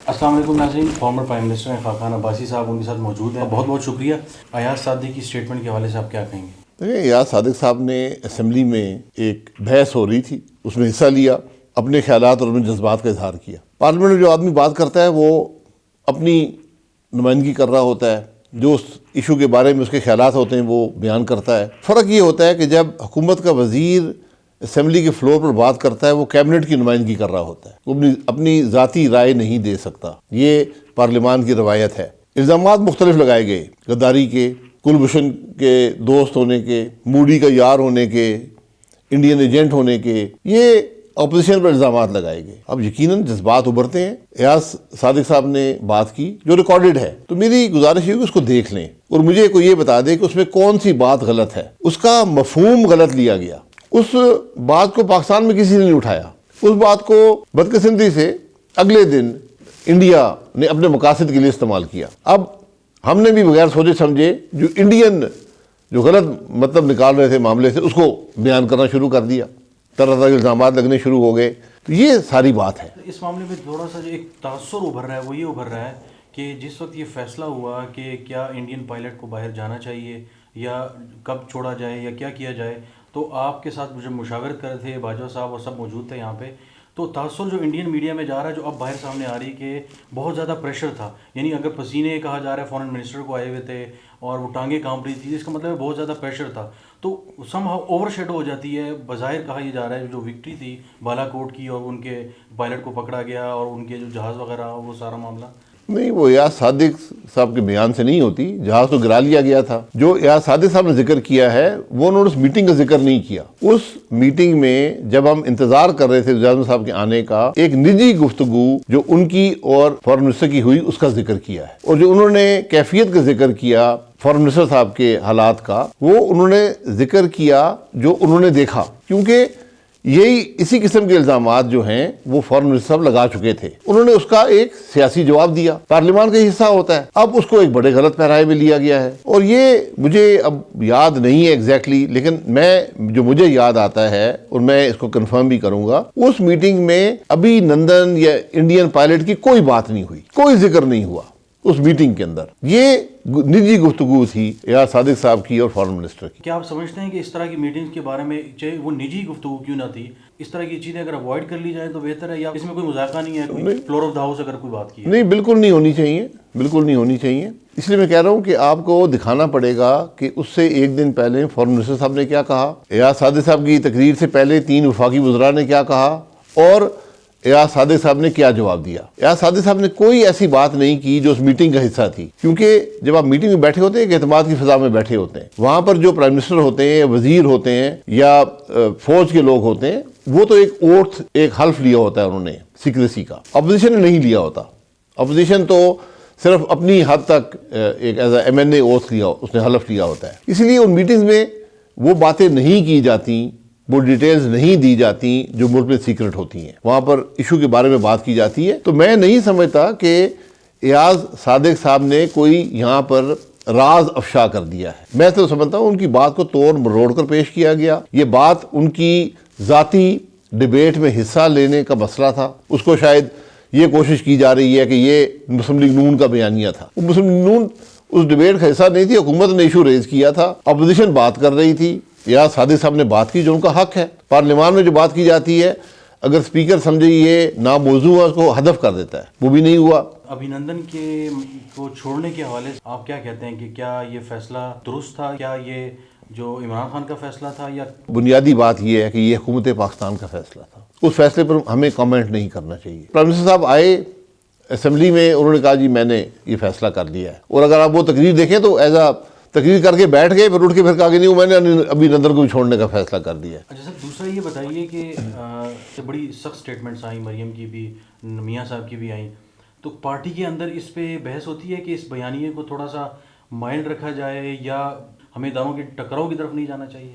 السلام علیکم ناظرین، فارمر پرائم منسٹر ہیں خاقان عباسی صاحب ان کے ساتھ موجود ہیں. بہت بہت شکریہ. ایاز صادق کی اسٹیٹمنٹ کے حوالے سے آپ کیا کہیں گے؟ دیکھیں، ایاز صادق صاحب نے اسمبلی میں ایک بحث ہو رہی تھی، اس میں حصہ لیا، اپنے خیالات اور اپنے جذبات کا اظہار کیا. پارلیمنٹ میں جو آدمی بات کرتا ہے وہ اپنی نمائندگی کر رہا ہوتا ہے، جو اس ایشو کے بارے میں اس کے خیالات ہوتے ہیں وہ بیان کرتا ہے. فرق یہ ہوتا ہے کہ جب حکومت کا وزیر اسمبلی کے فلور پر بات کرتا ہے وہ کیبنٹ کی نمائندگی کر رہا ہوتا ہے، وہ اپنی ذاتی رائے نہیں دے سکتا. یہ پارلیمان کی روایت ہے. الزامات مختلف لگائے گئے، غداری کے، کلبھوشن کے دوست ہونے کے، مودی کا یار ہونے کے، انڈین ایجنٹ ہونے کے، یہ اپوزیشن پر الزامات لگائے گئے. اب یقیناً جذبات ابھرتے ہیں. ایاز صادق صاحب نے بات کی جو ریکارڈڈ ہے، تو میری گزارش ہے کہ اس کو دیکھ لیں اور مجھے کوئی یہ بتا دے کہ اس میں کون سی بات غلط ہے. اس کا مفہوم غلط لیا گیا، اس بات کو پاکستان میں کسی نے نہیں اٹھایا. اس بات کو بدقسمتی سے اگلے دن انڈیا نے اپنے مقاصد کے لیے استعمال کیا. اب ہم نے بھی بغیر سوچے سمجھے جو انڈین جو غلط مطلب نکال رہے تھے معاملے سے، اس کو بیان کرنا شروع کر دیا، طرح طرح کے الزامات لگنے شروع ہو گئے. تو یہ ساری بات ہے. اس معاملے میں تھوڑا سا جو ایک تاثر ابھر رہا ہے وہ یہ ابھر رہا ہے کہ جس وقت یہ فیصلہ ہوا کہ کیا انڈین پائلٹ کو باہر جانا چاہیے یا کب چھوڑا جائے یا کیا کیا جائے، تو آپ کے ساتھ مجھے مشاورت کر رہے تھے باجوہ صاحب اور سب موجود تھے یہاں پہ. تو تاثر جو انڈین میڈیا میں جا رہا ہے، جو اب باہر سامنے آ رہی کہ بہت زیادہ پریشر تھا، یعنی اگر پسینے کہا جا رہا ہے فارن منسٹر کو آئے ہوئے تھے اور وہ ٹانگیں کانپ رہی تھی، اس کا مطلب ہے بہت زیادہ پریشر تھا. تو سم ہاؤ اوور شیڈو ہو جاتی ہے. بظاہر کہا یہ جا رہا ہے جو وکٹری تھی بالا کوٹ کی اور ان کے پائلٹ کو پکڑا گیا اور ان کے جو جہاز وغیرہ وہ سارا معاملہ نہیں، وہ ایاز صادق صاحب کے بیان سے نہیں ہوتی. جہاز تو گرا لیا گیا تھا. جو ایاز صادق صاحب نے ذکر کیا ہے وہ انہوں نے اس میٹنگ کا ذکر نہیں کیا. اس میٹنگ میں جب ہم انتظار کر رہے تھے وزیر اعظم صاحب کے آنے کا، ایک نجی گفتگو جو ان کی اور فارن منسٹر کی ہوئی اس کا ذکر کیا ہے. اور جو انہوں نے کیفیت کا ذکر کیا فارن منسٹر صاحب کے حالات کا، وہ انہوں نے ذکر کیا جو انہوں نے دیکھا، کیونکہ یہی اسی قسم کے الزامات جو ہیں وہ فارن منسٹر صاحب لگا چکے تھے. انہوں نے اس کا ایک سیاسی جواب دیا. پارلیمان کا حصہ ہوتا ہے. اب اس کو ایک بڑے غلط پیرائے میں لیا گیا ہے. اور یہ مجھے اب یاد نہیں ہے ایگزیکٹلی، لیکن جو مجھے یاد آتا ہے اور میں اس کو کنفرم بھی کروں گا، اس میٹنگ میں ابھی نندن یا انڈین پائلٹ کی کوئی بات نہیں ہوئی، کوئی ذکر نہیں ہوا اس میٹنگ کے اندر. یہ نجی گفتگو تھی ایاز صادق صاحب کی اور فارن منسٹر کی. کیا آپ سمجھتے ہیں کہ اس طرح کی میٹنگز کے بارے میں، چاہے وہ نجی گفتگو کیوں نہ تھی، اس طرح کی چیزیں اگر اوائڈ کر لی جائیں تو بہتر ہے، یا اس میں کوئی مذاکرہ نہیں ہے، کوئی فلور آف دا ہاؤس اگر کوئی بات کی ہے؟ نہیں، بالکل نہیں ہونی چاہیے، بالکل نہیں ہونی چاہیے. اس لیے میں کہہ رہا ہوں کہ آپ کو دکھانا پڑے گا کہ اس سے ایک دن پہلے فارن منسٹر صاحب نے کیا کہا، ایاز صادق صاحب کی تقریر سے پہلے 3 وفاقی وزراء نے کیا کہا، اور ایاز صادق صاحب نے کیا جواب دیا. ایاز صادق صاحب نے کوئی ایسی بات نہیں کی جو اس میٹنگ کا حصہ تھی، کیونکہ جب آپ میٹنگ میں بیٹھے ہوتے ہیں ایک اعتماد کی فضا میں بیٹھے ہوتے ہیں. وہاں پر جو پرائم منسٹر ہوتے ہیں، وزیر ہوتے ہیں یا فوج کے لوگ ہوتے ہیں، وہ تو ایک اوتھ، ایک حلف لیا ہوتا ہے انہوں نے سیکریسی کا. اپوزیشن نے نہیں لیا ہوتا. اپوزیشن تو صرف اپنی حد تک ایک ایز اے MNA اوتھ لیا، اس نے حلف لیا ہوتا ہے. اس لیے ان میٹنگز میں وہ باتیں نہیں کی جاتی، وہ ڈیٹیلز نہیں دی جاتی جو ملک میں سیکرٹ ہوتی ہیں. وہاں پر ایشو کے بارے میں بات کی جاتی ہے. تو میں نہیں سمجھتا کہ ایاز صادق صاحب نے کوئی یہاں پر راز افشا کر دیا ہے. میں تو سمجھتا ہوں ان کی بات کو توڑ مروڑ کر پیش کیا گیا. یہ بات ان کی ذاتی ڈیبیٹ میں حصہ لینے کا مسئلہ تھا. اس کو شاید یہ کوشش کی جا رہی ہے کہ یہ مسلم لیگ نون کا بیانیہ تھا. وہ مسلم لیگ نون اس ڈیبیٹ کا حصہ نہیں تھی. حکومت نے ایشو ریز کیا تھا، اپوزیشن بات کر رہی تھی، ایاز صادق صاحب نے بات کی جو ان کا حق ہے. پارلیمان میں جو بات کی جاتی ہے، اگر اسپیکر سمجھے یہ ناموضوع ہے، اس کو ہدف کر دیتا ہے. وہ بھی نہیں ہوا. ابھینندن کے کو چھوڑنے کے حوالے سے آپ کیا کہتے ہیں کہ کیا یہ فیصلہ درست تھا؟ کیا یہ جو عمران خان کا فیصلہ تھا، یا بنیادی بات یہ ہے کہ یہ حکومت پاکستان کا فیصلہ تھا. اس فیصلے پر ہمیں کامنٹ نہیں کرنا چاہیے. پرائم منسٹر صاحب آئے اسمبلی میں، انہوں نے کہا جی میں نے یہ فیصلہ کر لیا ہے. اور اگر آپ وہ تقریر دیکھیں تو ایز اے تقریر کر کے بیٹھ گئے، پھر اٹھ کے پھر کہا کہ نہیں میں نے ابھی نندن کو بھی چھوڑنے کا فیصلہ کر دیا ہے. اچھا سر، دوسرا یہ بتائیے کہ بڑی سخت سٹیٹمنٹس آئیں، مریم کی بھی، میاں صاحب کی بھی آئیں، تو پارٹی کے اندر اس پہ بحث ہوتی ہے کہ اس بیانیے کو تھوڑا سا مائلڈ رکھا جائے یا ہمیں اداروں کے ٹکراؤ کی طرف نہیں جانا چاہیے؟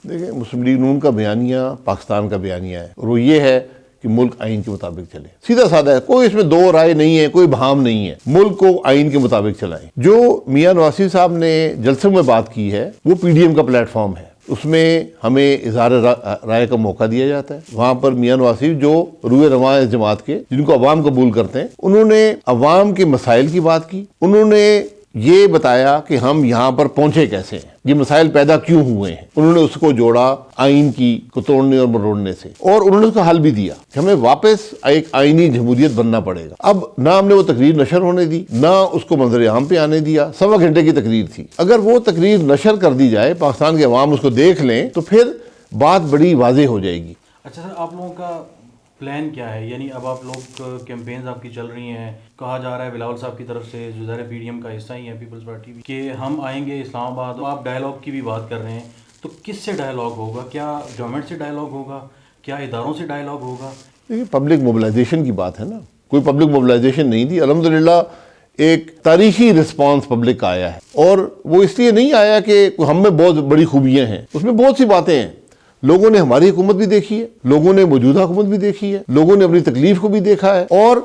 دیکھیں، مسلم لیگ نون کا بیانیہ پاکستان کا بیانیہ ہے، اور وہ یہ ہے کہ ملک آئین کے مطابق چلے. سیدھا سادہ ہے، کوئی اس میں دو رائے نہیں ہے، کوئی بہام نہیں ہے. ملک کو آئین کے مطابق چلائیں. جو میاں نواز شریف صاحب نے جلسوں میں بات کی ہے وہ PDM کا پلیٹ فارم ہے. اس میں ہمیں اظہار رائے کا موقع دیا جاتا ہے. وہاں پر میاں نواز شریف جو روح رواں اس جماعت کے، جن کو عوام قبول کرتے ہیں، انہوں نے عوام کے مسائل کی بات کی. انہوں نے یہ بتایا کہ ہم یہاں پر پہنچے کیسے ہیں، یہ مسائل پیدا کیوں ہوئے ہیں. انہوں نے اس کو جوڑا آئین کو توڑنے اور مروڑنے سے، اور انہوں نے اس کا حل بھی دیا کہ ہمیں واپس ایک آئینی جمہوریت بننا پڑے گا. اب نہ ہم نے وہ تقریر نشر ہونے دی، نہ اس کو منظر عام پہ آنے دیا. 1.25 گھنٹے کی تقریر تھی. اگر وہ تقریر نشر کر دی جائے، پاکستان کے عوام اس کو دیکھ لیں، تو پھر بات بڑی واضح ہو جائے گی. اچھا سر، آپ لوگوں کا پلان کیا ہے؟ یعنی اب آپ لوگ کیمپینز آپ کی چل رہی ہیں، کہا جا رہا ہے بلاول صاحب کی طرف سے، جو ظاہر پی ڈی ایم کا حصہ ہی ہے پیپلز پارٹی بھی، کہ ہم آئیں گے اسلام آباد. آپ ڈائلاگ کی بھی بات کر رہے ہیں، تو کس سے ڈائلاگ ہوگا؟ کیا گورنمنٹ سے ڈائلاگ ہوگا؟ کیا اداروں سے ڈائلاگ ہوگا؟ دیکھیے، پبلک موبلائزیشن کی بات ہے نا. کوئی پبلک موبلائزیشن نہیں تھی. الحمدللہ ایک تاریخی رسپانس پبلک کا آیا ہے، اور وہ اس لیے نہیں آیا کہ ہم میں بہت بڑی خوبیاں ہیں. اس میں بہت سی باتیں ہیں. لوگوں نے ہماری حکومت بھی دیکھی ہے، لوگوں نے موجودہ حکومت بھی دیکھی ہے، لوگوں نے اپنی تکلیف کو بھی دیکھا ہے، اور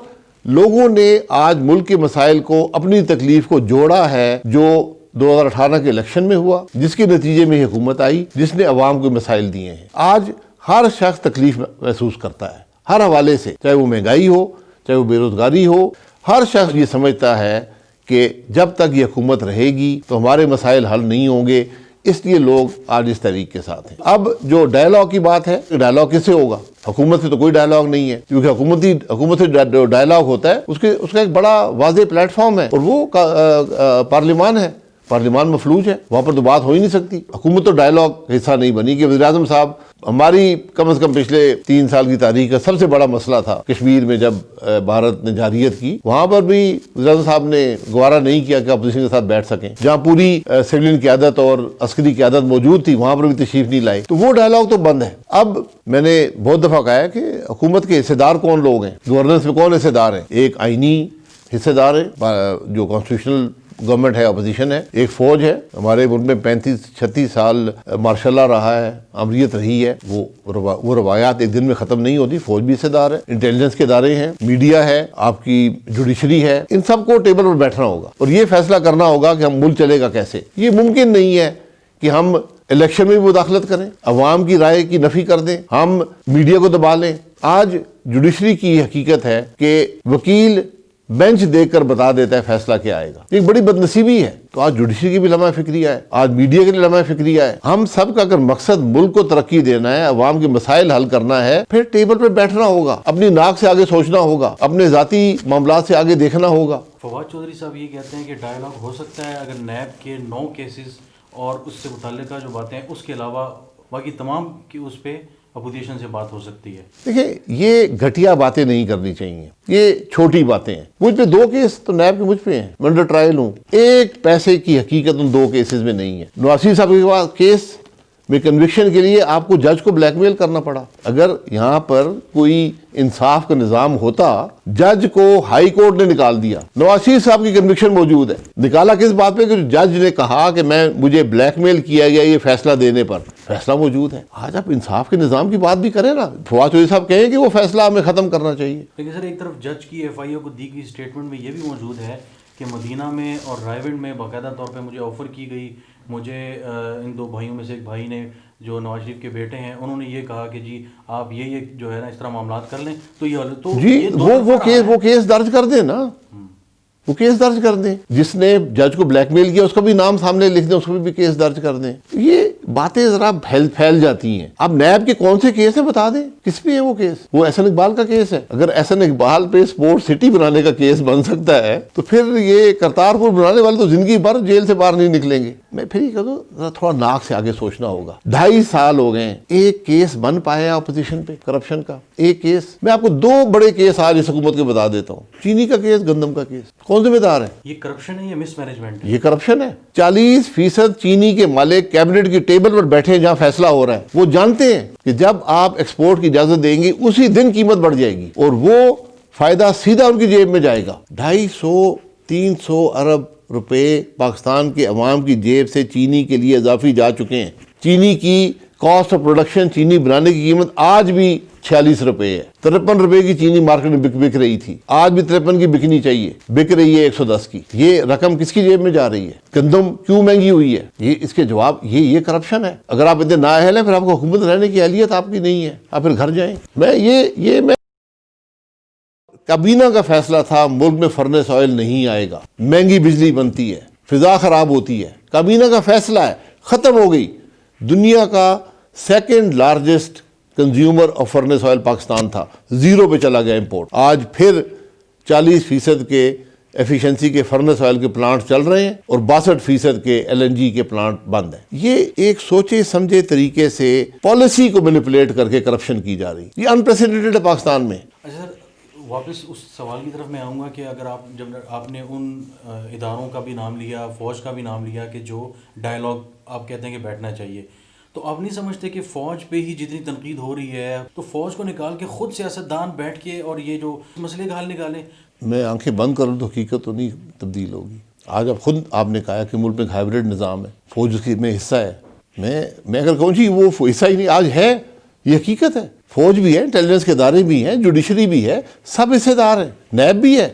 لوگوں نے آج ملک کے مسائل کو، اپنی تکلیف کو جوڑا ہے، جو 2018 کے الیکشن میں ہوا، جس کے نتیجے میں حکومت آئی، جس نے عوام کو مسائل دیے ہیں. آج ہر شخص تکلیف محسوس کرتا ہے، ہر حوالے سے، چاہے وہ مہنگائی ہو، چاہے وہ بے روزگاری ہو. ہر شخص یہ سمجھتا ہے کہ جب تک یہ حکومت رہے گی تو ہمارے مسائل حل نہیں ہوں گے. اس لیے لوگ آج اس تحریک کے ساتھ ہیں. اب جو ڈائلاگ کی بات ہے، ڈائلاگ کس سے ہوگا؟ حکومت سے تو کوئی ڈائلاگ نہیں ہے، کیونکہ حکومت سے جو ڈائلاگ ہوتا ہے اس کا ایک بڑا واضح پلیٹ فارم ہے، اور وہ پارلیمان ہے. پارلیمان مفلوج ہے، وہاں پر تو بات ہو ہی نہیں سکتی. حکومت تو ڈائلاگ کا حصہ نہیں بنی. کہ وزیر اعظم صاحب، ہماری کم از کم پچھلے 3 سال کی تاریخ کا سب سے بڑا مسئلہ تھا کشمیر میں، جب بھارت نے جارحیت کی، وہاں پر بھی وزیر اعظم صاحب نے گوارا نہیں کیا کہ اپوزیشن کے ساتھ بیٹھ سکیں. جہاں پوری سویلین قیادت اور عسکری قیادت موجود تھی، وہاں پر بھی تشریف نہیں لائی. تو وہ ڈائلاگ تو بند ہے. اب میں نے بہت دفعہ کہا ہے کہ حکومت کے حصے دار کون لوگ ہیں، گورننس میں کون حصے دار ہیں. ایک آئینی حصے دار ہے جو کانسٹیٹیوشنل گورنمنٹ ہے، اپوزیشن ہے. ایک فوج ہے، ہمارے ملک میں 35-36 سال مارشل لا رہا ہے، امریت رہی ہے. وہ روایات ایک دن میں ختم نہیں ہوتی. فوج بھی حصے دار ہے، انٹیلیجنس کے ادارے ہیں، میڈیا ہے، آپ کی جوڈیشری ہے. ان سب کو ٹیبل پر بیٹھنا ہوگا اور یہ فیصلہ کرنا ہوگا کہ ہم ملک چلے گا کیسے. یہ ممکن نہیں ہے کہ ہم الیکشن میں بھی مداخلت کریں، عوام کی رائے کی نفی کر دیں، ہم میڈیا کو دبا لیں. آج جوڈیشری کی حقیقت ہے کہ وکیل بینچ دیکھ کر بتا دیتا ہے فیصلہ کیا آئے گا. ایک بڑی بدنصیبی ہے. تو آج جوڈیشری کی بھی لمحہ فکریہ ہے، آج میڈیا کے لیے لمحہ فکریہ ہے. ہم سب کا اگر مقصد ملک کو ترقی دینا ہے، عوام کے مسائل حل کرنا ہے، پھر ٹیبل پہ بیٹھنا ہوگا، اپنی ناک سے آگے سوچنا ہوگا، اپنے ذاتی معاملات سے آگے دیکھنا ہوگا. فواد چودھری صاحب یہ کہتے ہیں کہ ڈائلاگ ہو سکتا ہے اگر نیب کے 9 کیسز اور اس سے متعلقہ جو باتیں ہیں اس کے علاوہ باقی تمام کی اس پہ اپوزیشن سے بات ہو سکتی ہے. دیکھیں، یہ گھٹیا باتیں نہیں کرنی چاہیے، یہ چھوٹی باتیں ہیں. مجھ پہ 2 کیس تو نیب کے مجھ پہ ہیں، میں انڈر ٹرائل ہوں. ایک پیسے کی حقیقت ان 2 کیسز میں نہیں ہے. نواز شریف صاحب کے پاس کیس میں کنوکشن کے لیے آپ کو جج کو بلیک میل کرنا پڑا. اگر یہاں پر کوئی انصاف کا نظام ہوتا، جج کو ہائی کورٹ نے نکال دیا. نواز شریف صاحب کی کنوکشن موجود ہے. نکالا کس بات پہ؟ کہ جج نے کہا کہ مجھے بلیک میل کیا گیا یہ فیصلہ دینے پر. فیصلہ موجود ہے. آج آپ انصاف کے نظام کی بات بھی کریں نا. فواد چودھری صاحب کہیں کہ وہ فیصلہ ہمیں ختم کرنا چاہیے. لیکن سر ایک طرف جج کی ایف آئی او کو دی گئی اسٹیٹمنٹ میں یہ بھی موجود ہے کہ مدینہ میں اور رائیونڈ میں باقاعدہ طور پہ مجھے آفر کی گئی. مجھے ان 2 بھائیوں میں سے ایک بھائی نے جو نواز شریف کے بیٹے ہیں، انہوں نے یہ کہا کہ جی آپ یہ جو ہے نا اس طرح معاملات کر لیں. تو یہ وہ کیس درج کر دیں نا، وہ کیس درج کر دیں. جس نے جج کو بلیک میل کیا اس کا بھی نام سامنے لکھ دیں، اس کو بھی کیس درج کر دیں. یہ باتیں ذرا پھیل جاتی ہیں. اب نیب کے کون سے کیس ہیں بتا دیں، کس پہ ہے وہ کیس؟ وہ احسن اقبال کا کیس ہے. اگر احسن اقبال پہ اسپورٹ سٹی بنانے کا کیس بن سکتا ہے تو پھر یہ کرتارپور بنانے والے تو زندگی بھر جیل سے باہر نہیں نکلیں گے. میں پھر یہ کہوں ذرا تھوڑا ناک سے آگے سوچنا ہوگا. 2.5 سال ہو گئے، ایک کیس بن پایا اپوزیشن پہ کرپشن کا؟ ایک کیس. میں آپ کو 2 بڑے کیس آج اس حکومت کے بتا دیتا ہوں. چینی کا کیس، گندم کا کیس. کون ذمہ دار ہے؟ یہ کرپشن ہے یا مس مینجمنٹ؟ یہ کرپشن ہے. 40% چینی کے مالک کیبنٹ کی ٹیبل پر بیٹھے ہیں جہاں فیصلہ ہو رہا ہے. وہ جانتے ہیں کہ جب آپ ایکسپورٹ کی اجازت دیں گے اسی دن قیمت بڑھ جائے گی اور وہ فائدہ سیدھا ان کی جیب میں جائے گا. 250-300 ارب روپے پاکستان کے عوام کی جیب سے چینی کے لیے اضافی جا چکے ہیں. چینی کی کاسٹ آف پروڈکشن چینی بنانے کی قیمت آج بھی 46 روپے ہے. 53 روپے کی چینی مارکیٹ میں بک رہی تھی, آج بھی 53 کی بکنی چاہیے, بک رہی ہے 110 کی. یہ رقم کس کی جیب میں جا رہی ہے؟ گندم کیوں مہنگی ہوئی ہے؟ یہ اس کے جواب یہ کرپشن ہے. اگر آپ اتنے نااہل ہیں پھر آپ کو حکومت رہنے کی اہلیت آپ کی نہیں ہے, آپ پھر گھر جائیں. میں کابینہ کا فیصلہ تھا ملک میں فرنس آئل نہیں آئے گا, مہنگی بجلی بنتی ہے, فضا خراب ہوتی ہے. کابینہ کا فیصلہ ہے, ختم ہو گئی. دنیا کا second largest consumer of furnace oil Pakistan تھا, 0 پہ چلا گیا امپورٹ. آج پھر 40% کے ایفیشنسی کے فرنس آئل کے پلانٹ چل رہے ہیں اور 62% کے LNG کے پلانٹ بند ہیں. یہ ایک سوچے سمجھے طریقے سے پالیسی کو مینیپولیٹ کر کے کرپشن کی جا رہی ہے. یہ انپریسیڈنٹڈ ہے پاکستان میں. اچھا سر, واپس اس سوال کی طرف میں آؤں گا کہ اگر جب آپ نے ان اداروں کا بھی نام لیا, فوج کا بھی نام لیا کہ جو ڈائلاگ آپ کہتے ہیں کہ بیٹھنا چاہیے, تو آپ نہیں سمجھتے کہ فوج پہ ہی جتنی تنقید ہو رہی ہے تو فوج کو نکال کے خود سیاستدان بیٹھ کے اور یہ جو مسئلے کا حل نکالیں؟ میں آنکھیں بند کروں تو حقیقت تو نہیں تبدیل ہوگی. آج آپ نے کہا کہ ملک میں ایک ہائیبریڈ نظام ہے, فوج اس کی میں حصہ ہے. میں اگر کہوں جی وہ حصہ ہی نہیں, آج ہے, یہ حقیقت ہے. فوج بھی ہے, انٹیلیجنس کے ادارے بھی ہیں, جوڈیشری بھی ہے, سب حصے دار ہیں, نیب بھی ہے,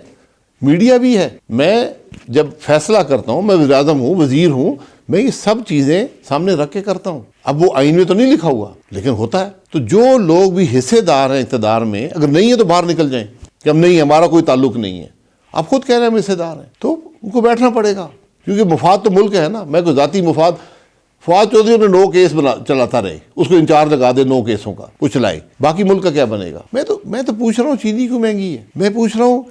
میڈیا بھی ہے. میں جب فیصلہ کرتا ہوں, میں وزیر اعظم ہوں, وزیر ہوں, میں یہ سب چیزیں سامنے رکھ کے کرتا ہوں. اب وہ آئین میں تو نہیں لکھا ہوا لیکن ہوتا ہے. تو جو لوگ بھی حصے دار ہیں اقتدار میں, اگر نہیں ہے تو باہر نکل جائیں کہ ہم نہیں, ہمارا کوئی تعلق نہیں ہے. آپ خود کہہ رہے ہیں ہم حصے دار ہیں, تو ان کو بیٹھنا پڑے گا, کیونکہ مفاد تو ملک ہے نا. میں کوئی ذاتی مفاد, فواد چودھری نے 9 کیس چلاتا رہے, اس کو انچارج لگا دے 9 کیسوں کا, وہ چلائے, باقی ملک کا کیا بنے گا؟ میں تو پوچھ رہا ہوں چینی کیوں مہنگی ہے, میں پوچھ رہا ہوں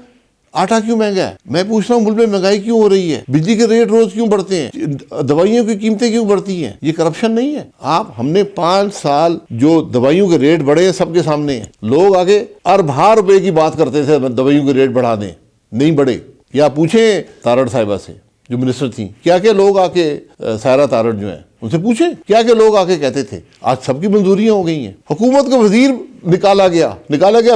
آٹا کیوں مہنگا ہے, میں پوچھ رہا ہوں ملک میں مہنگائی کیوں ہو رہی ہے, بجلی کے ریٹ روز کیوں بڑھتے ہیں, دوائیوں کی قیمتیں کیوں بڑھتی ہیں. یہ کرپشن نہیں ہے؟ ہم نے 5 سال جو دوائیوں کے ریٹ بڑھے ہیں سب کے سامنے ہیں. لوگ آگے اربوں روپے کی بات کرتے تھے دوائیوں کے ریٹ بڑھا دیں, نہیں بڑھے. یا پوچھیں تارڑ صاحبہ سے جو منسٹر تھیں, کیا لوگ آ کے, سائرہ تارڑ جو ہیں ان سے پوچھیں کیا لوگ آ کے کہتے تھے. آج سب کی منظوریاں ہو گئی ہیں. حکومت کا وزیر نکالا گیا,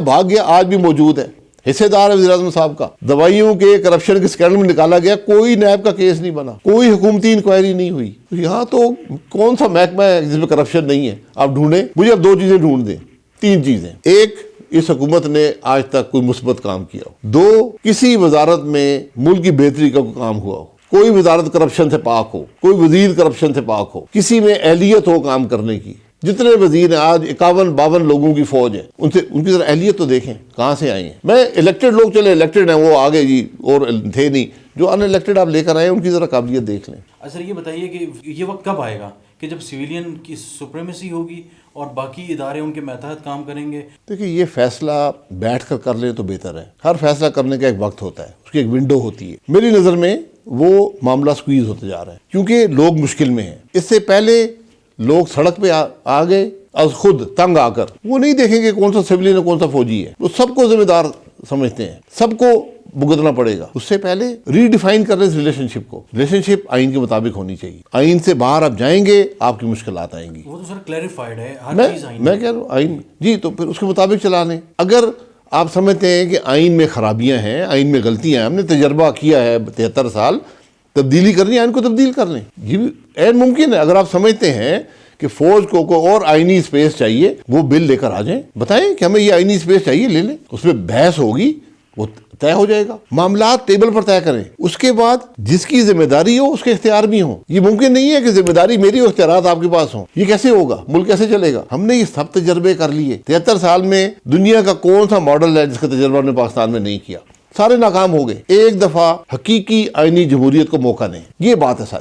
بھاگ گیا, آج بھی موجود ہے, حصے دار ہے وزیر اعظم صاحب کا. دوائیوں کے کرپشن کے سکینڈل میں نکالا گیا, کوئی نیب کا کیس نہیں بنا, کوئی حکومتی انکوائری نہیں ہوئی. یہاں تو کون سا محکمہ ہے جس میں کرپشن نہیں ہے؟ آپ ڈھونڈیں, مجھے اب 2 چیزیں ڈھونڈ دیں, 3 چیزیں. ایک, اس حکومت نے آج تک کوئی مثبت کام کیا ہو. 2, کسی وزارت میں ملک کی بہتری کا کوئی کام ہوا ہو, کوئی وزارت کرپشن سے پاک ہو, کوئی وزیر کرپشن سے پاک ہو, کسی میں اہلیت ہو کام کرنے کی. جتنے وزیر ہیں آج 51-52 لوگوں کی فوج ہے, ان کی ذرا اہلیت تو دیکھیں کہاں سے آئی ہیں. میں الیکٹڈ لوگ, چلے الیکٹڈ ہیں وہ آگے جی, اور تھے نہیں, جو ان الیکٹڈ آپ لے کر آئے ان کی ذرا قابلیت دیکھ لیں. اچھا یہ بتائیے کہ یہ وقت کب آئے گا کہ جب سویلین کی سپریمیسی ہوگی اور باقی ادارے ان کے ماتحت کام کریں گے؟ دیکھیے یہ فیصلہ بیٹھ کر لیں تو بہتر ہے. ہر فیصلہ کرنے کا ایک وقت ہوتا ہے, اس کی ایک ونڈو ہوتی ہے. میری نظر میں وہ معاملہ سکویز ہوتے جا رہا ہے کیونکہ لوگ مشکل میں ہیں. اس سے پہلے لوگ سڑک پہ آ گئے از خود تنگ آ کر, وہ نہیں دیکھیں گے کون سا سویلین ہے کون سا فوجی ہے, وہ سب کو ذمہ دار سمجھتے ہیں, سب کو بھگتنا پڑے گا. اس سے پہلے ری ڈیفائن کر رہے اس ریلیشن شپ کو. ریلیشن شپ آئین کے مطابق ہونی چاہیے. آئین سے باہر آپ جائیں گے آپ کی مشکلات آئیں گی. وہ تو سر کلیریفائڈ ہے, ہر چیز آئین میں کہہ رہا ہوں آئین جی, تو پھر اس کے مطابق چلانے. اگر آپ سمجھتے ہیں کہ آئین میں خرابیاں ہیں, آئین میں غلطیاں ہیں, ہم نے تجربہ کیا ہے 73 سال, تبدیلی کرنی ہے, آئین کو تبدیل کر لیں. یہ بھی عین ممکن ہے. اگر آپ سمجھتے ہیں کہ فوج کو اور آئینی اسپیس چاہیے, وہ بل لے کر آ جائیں, بتائیں کہ ہمیں یہ آئینی اسپیس چاہیے, لے لیں. اس پہ بحث ہوگی, وہ طے ہو جائے گا. معاملات ٹیبل پر طے کریں, اس کے بعد جس کی ذمہ داری ہو اس کے اختیار بھی ہوں. یہ ممکن نہیں ہے کہ ذمہ داری میری اور اختیارات آپ کے پاس ہوں. یہ کیسے ہوگا؟ ملک کیسے چلے گا؟ ہم نے یہ سب تجربے کر لیے. 73 سال میں دنیا کا کون سا ماڈل ہے جس کا تجربہ ہم نے پاکستان میں نہیں کیا؟ سارے ناکام ہو گئے. ایک دفعہ حقیقی آئینی جمہوریت کو موقع دیں, یہ بات ہے ساری.